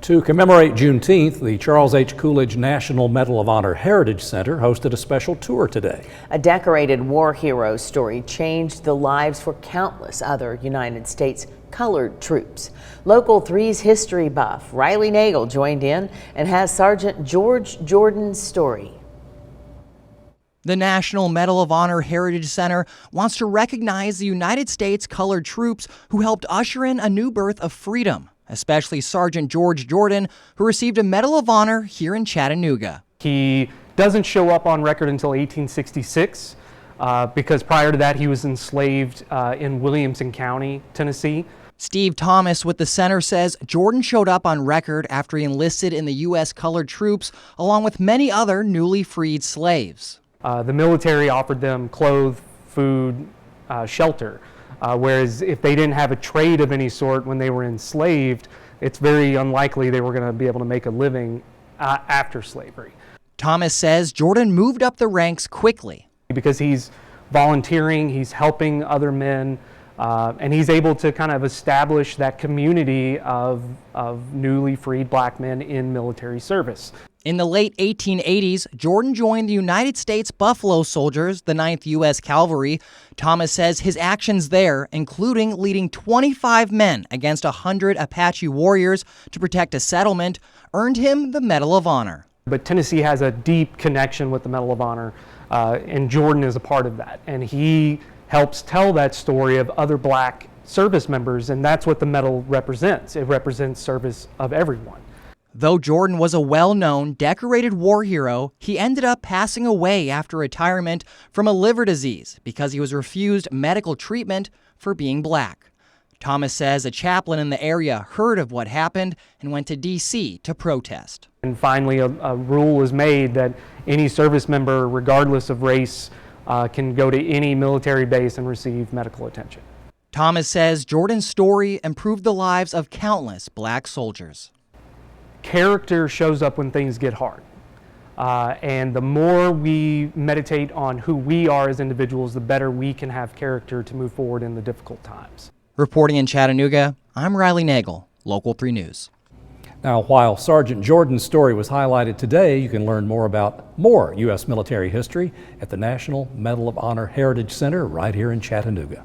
To commemorate Juneteenth, the Charles H. Coolidge National Medal of Honor Heritage Center hosted a special tour today. A decorated war hero's story changed the lives for countless other United States colored troops. Local 3's history buff Riley Nagel joined in and has Sergeant George Jordan's story. The National Medal of Honor Heritage Center wants to recognize the United States colored troops who helped usher in a new birth of freedom, especially Sergeant George Jordan, who received a Medal of Honor here in Chattanooga. He doesn't show up on record until 1866 because prior to that he was enslaved in Williamson County, Tennessee. Steve Thomas with the center says Jordan showed up on record after he enlisted in the U.S. colored troops along with many other newly freed slaves. The military offered them clothes, food, shelter. Whereas if they didn't have a trade of any sort when they were enslaved, it's very unlikely they were going to be able to make a living after slavery. Thomas says Jordan moved up the ranks quickly. Because he's volunteering, he's helping other men, and he's able to kind of establish that community of newly freed black men in military service. In the late 1880s, Jordan joined the United States Buffalo Soldiers, the 9th U.S. Cavalry. Thomas says his actions there, including leading 25 men against 100 Apache warriors to protect a settlement, earned him the Medal of Honor. But Tennessee has a deep connection with the Medal of Honor, and Jordan is a part of that. And he helps tell that story of other black service members, and that's what the medal represents. It represents service of everyone. Though Jordan was a well-known, decorated war hero, he ended up passing away after retirement from a liver disease because he was refused medical treatment for being black. Thomas says a chaplain in the area heard of what happened and went to D.C. to protest. And finally, a rule was made that any service member, regardless of race, can go to any military base and receive medical attention. Thomas says Jordan's story improved the lives of countless black soldiers. Character shows up when things get hard. And the more we meditate on who we are as individuals, the better we can have character to move forward in the difficult times. Reporting in Chattanooga, I'm Riley Nagel, Local 3 News. Now, while Sergeant Jordan's story was highlighted today, you can learn more about more U.S. military history at the National Medal of Honor Heritage Center right here in Chattanooga.